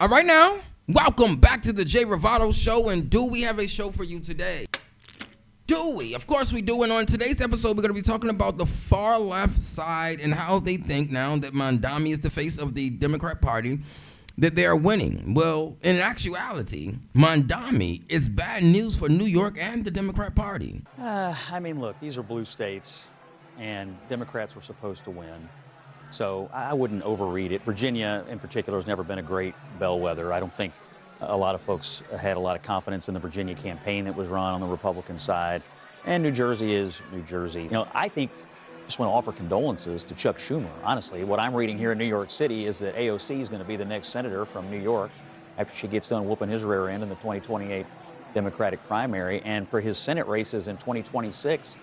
All right now, welcome back to the Jay Ravato Show, and do we have a show for you today? Do we? Of course we do, and on today's episode, we're going to be talking about the far left side and how they think now that Mamdani is the face of the Democrat Party, that they are winning. Well, in actuality, Mamdani is bad news for New York and the Democrat Party. Look, these are blue states, and Democrats were supposed to win. So I wouldn't overread it. Virginia, in particular, has never been a great bellwether. I don't think a lot of folks had a lot of confidence in the Virginia campaign that was run on the Republican side. And New Jersey is New Jersey. I think I just want to offer condolences to Chuck Schumer. Honestly, what I'm reading here in New York City is that AOC is going to be the next senator from New York after she gets done whooping his rear end in the 2028 Democratic primary. And for his Senate races in 2026,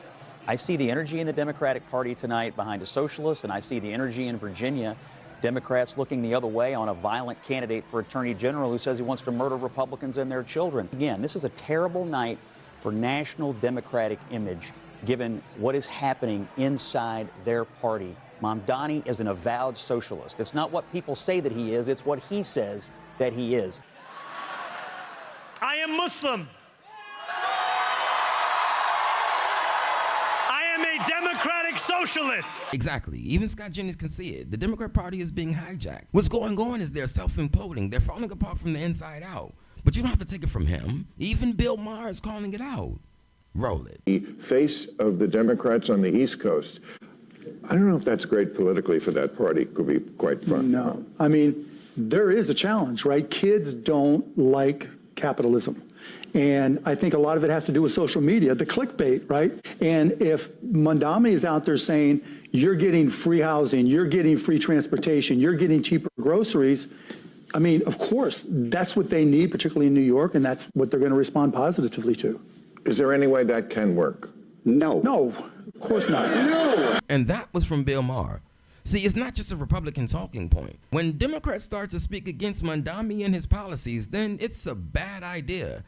I see the energy in the Democratic Party tonight behind a socialist, and I see the energy in Virginia, Democrats looking the other way on a violent candidate for Attorney General who says he wants to murder Republicans and their children. Again, this is a terrible night for national Democratic image, given what is happening inside their party. Mamdani is an avowed socialist. It's not what people say that he is, it's what he says that he is. I am Muslim. Democratic socialists. Exactly. Even Scott Jennings can see it. The Democrat Party is being hijacked. What's going on is they're self-imploding. They're falling apart from the inside out. But you don't have to take it from him. Even Bill Maher is calling it out. Roll it. The face of the Democrats on the East Coast. I don't know if that's great politically for that party. Could be quite fun. No. There is a challenge, right? Kids don't like capitalism. And I think a lot of it has to do with social media, the clickbait, right? And if Mamdani is out there saying, you're getting free housing, you're getting free transportation, you're getting cheaper groceries, of course, that's what they need, particularly in New York, and that's what they're going to respond positively to. Is there any way that can work? No. No, of course not. No. And that was from Bill Maher. See, it's not just a Republican talking point. When Democrats start to speak against Mamdani and his policies, then it's a bad idea.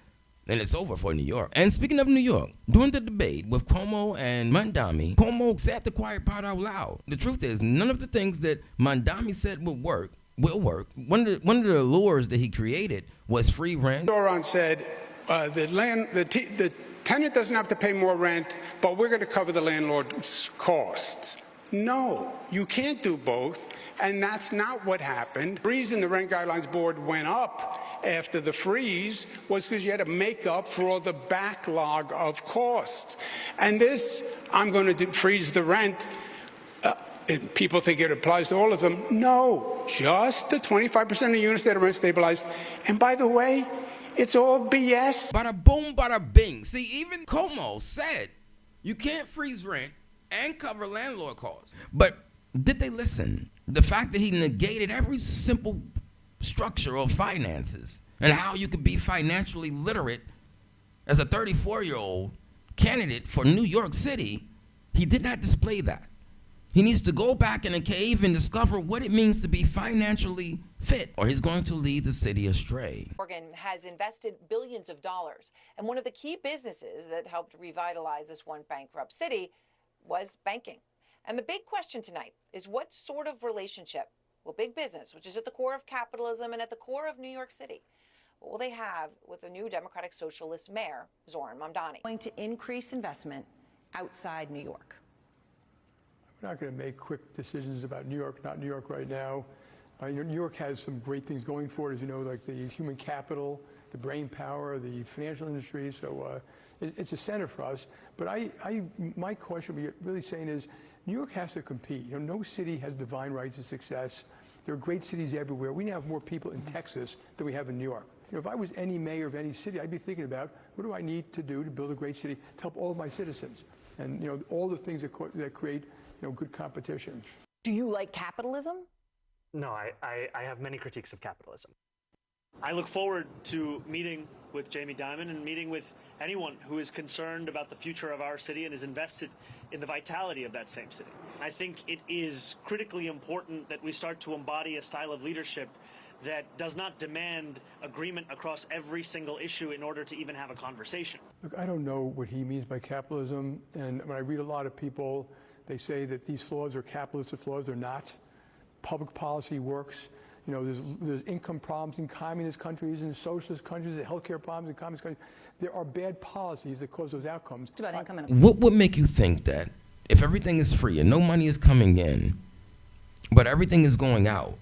And it's over for New York. And speaking of New York, during the debate with Cuomo and Mamdani, Cuomo said the quiet part out loud. The truth is, none of the things that Mamdani said will work. One of the allures that he created was free rent. Zohran said the tenant doesn't have to pay more rent, but we're going to cover the landlord's costs. No, you can't do both, and that's not what happened. The reason the Rent Guidelines Board went up after the freeze was because you had to make up for all the backlog of costs. And this, I'm going to freeze the rent. And people think it applies to all of them. No, just the 25% of units that are rent stabilized. And by the way, it's all BS. Bada boom, bada bing. See, even Cuomo said you can't freeze rent and cover landlord costs. But did they listen? The fact that he negated every simple structure of finances and how you could be financially literate as a 34-year-old candidate for New York City, he did not display that. He needs to go back in a cave and discover what it means to be financially fit, or he's going to lead the city astray. Oregon has invested billions of dollars, and one of the key businesses that helped revitalize this one bankrupt city was banking. And the big question tonight is, what sort of relationship will big business, which is at the core of capitalism and at the core of New York City, what will they have with the new Democratic Socialist mayor, Zohran Mamdani? Going to increase investment outside New York. We're not going to make quick decisions about New York, not New York right now. New York has some great things going for it, as you know, like the human capital, the brain power, the financial industry. So it's a center for us. But my question, what you're really saying is, New York has to compete. No city has divine rights to success. There are great cities everywhere. We now have more people in Texas than we have in New York. If I was any mayor of any city, I'd be thinking about, what do I need to do to build a great city to help all of my citizens? And all the things that create good competition. Do you like capitalism? No, I have many critiques of capitalism. I look forward to meeting with Jamie Dimon and meeting with anyone who is concerned about the future of our city and is invested in the vitality of that same city. I think it is critically important that we start to embody a style of leadership that does not demand agreement across every single issue in order to even have a conversation. Look, I don't know what he means by capitalism, and when I read a lot of people, they say that these flaws are capitalist flaws. They're not. Public policy works. You know, there's income problems in communist countries and socialist countries, there's healthcare problems in communist countries. There are bad policies that cause those outcomes. What would make you think that if everything is free and no money is coming in, but everything is going out,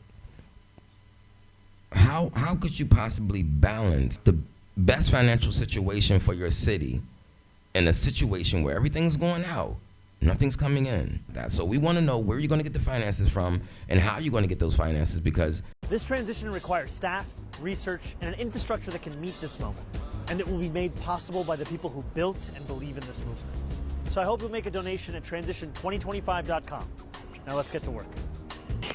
how could you possibly balance the best financial situation for your city in a situation where everything's going out, nothing's coming in? So we want to know where you're going to get the finances from and how you're going to get those finances, because This transition requires staff, research, and an infrastructure that can meet this moment. And it will be made possible by the people who built and believe in this movement. So I hope you'll make a donation at transition2025.com. Now let's get to work.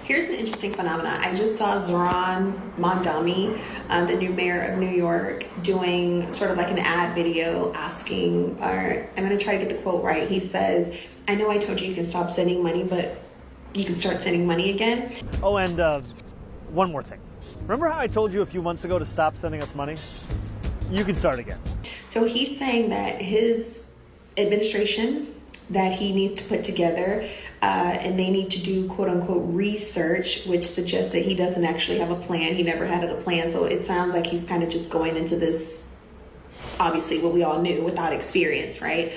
Here's an interesting phenomenon. I just saw Zohran Mamdani, the new mayor of New York, doing sort of like an ad video asking, or I'm going to try to get the quote right. He says, I know I told you can stop sending money, but you can start sending money again. Oh, and one more thing. Remember how I told you a few months ago to stop sending us money? You can start again. So he's saying that his administration that he needs to put together, and they need to do quote unquote research, which suggests that he doesn't actually have a plan. He never had a plan. So it sounds like he's kind of just going into this, obviously what we all knew, without experience, right?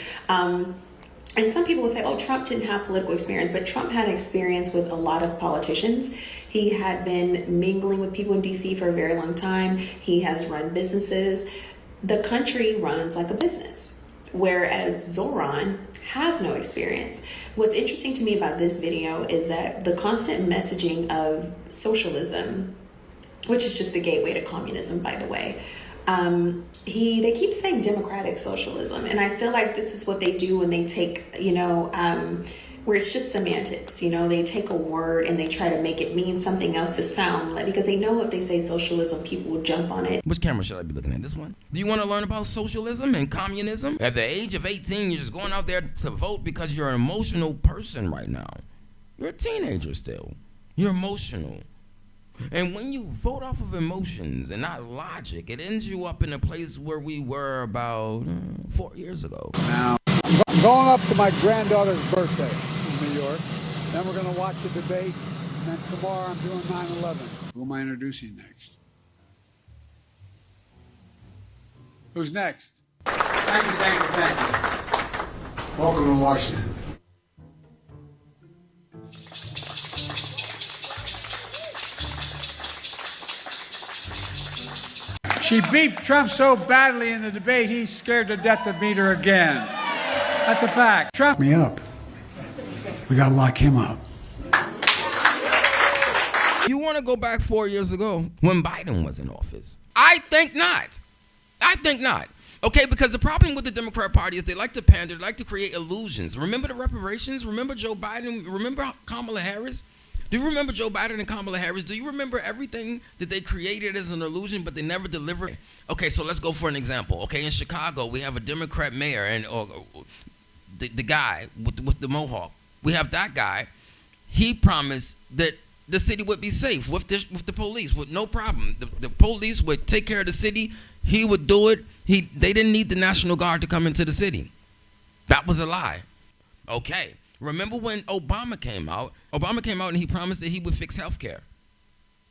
And some people will say, oh, Trump didn't have political experience, but Trump had experience with a lot of politicians. He had been mingling with people in DC for a very long time. He has run businesses. The country runs like a business, whereas Zohran has no experience. What's interesting to me about this video is that the constant messaging of socialism, which is just the gateway to communism, by the way, they keep saying democratic socialism, and I feel like this is what they do when they take, where it's just semantics, they take a word and they try to make it mean something else to sound like, because they know if they say socialism, people will jump on it. Which camera should I be looking at? This one? Do you want to learn about socialism and communism? At the age of 18, you're just going out there to vote because you're an emotional person right now. You're a teenager still. You're emotional. And when you vote off of emotions and not logic, it ends you up in a place where we were about 4 years ago. Now, I'm going up to my granddaughter's birthday in New York. Then we're going to watch a debate. And then tomorrow I'm doing 9/11. Who am I introducing next? Who's next? Thank you. Welcome to Washington. She beat Trump so badly in the debate, he's scared to death to beat her again. That's a fact. Trump me up. We got to lock him up. You want to go back 4 years ago when Biden was in office? I think not. Okay, because the problem with the Democrat Party is they like to pander, they like to create illusions. Remember the reparations? Remember Joe Biden? Remember Kamala Harris? Do you remember Joe Biden and Kamala Harris? Do you remember everything that they created as an illusion, but they never delivered? Okay, so let's go for an example. Okay, in Chicago, we have a Democrat mayor, and the guy with the mohawk. We have that guy. He promised that the city would be safe with the police, with no problem. The police would take care of the city. He would do it. They didn't need the National Guard to come into the city. That was a lie. Okay. Remember when Obama came out? Obama came out and he promised that he would fix health care.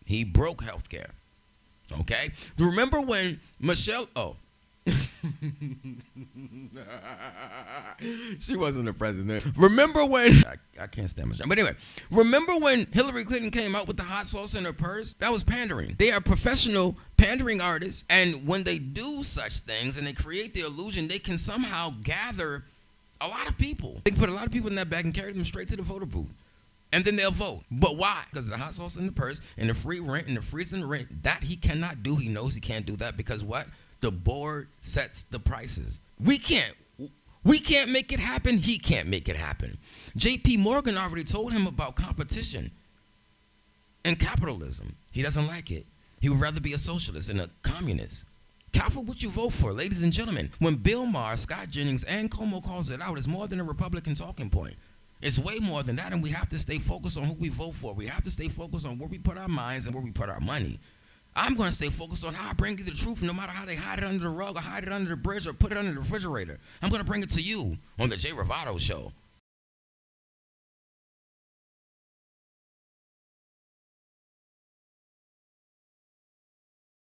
He broke health care. Okay? Remember when Michelle... Oh. She wasn't the president. Remember when... I can't stand Michelle. But anyway, remember when Hillary Clinton came out with the hot sauce in her purse? That was pandering. They are professional pandering artists. And when they do such things and they create the illusion, they can somehow gather a lot of people. They can put a lot of people in that bag and carry them straight to the voter booth. And then they'll vote. But why? Because of the hot sauce in the purse and the free rent and the freezing rent. That he cannot do. He knows he can't do that because what? The board sets the prices. We can't make it happen. He can't make it happen. J.P. Morgan already told him about competition and capitalism. He doesn't like it. He would rather be a socialist and a communist. Careful what you vote for, ladies and gentlemen. When Bill Maher, Scott Jennings, and Cuomo calls it out, it's more than a Republican talking point. It's way more than that, and we have to stay focused on who we vote for. We have to stay focused on where we put our minds and where we put our money. I'm going to stay focused on how I bring you the truth, no matter how they hide it under the rug or hide it under the bridge or put it under the refrigerator. I'm going to bring it to you on the Jay Ravato Show.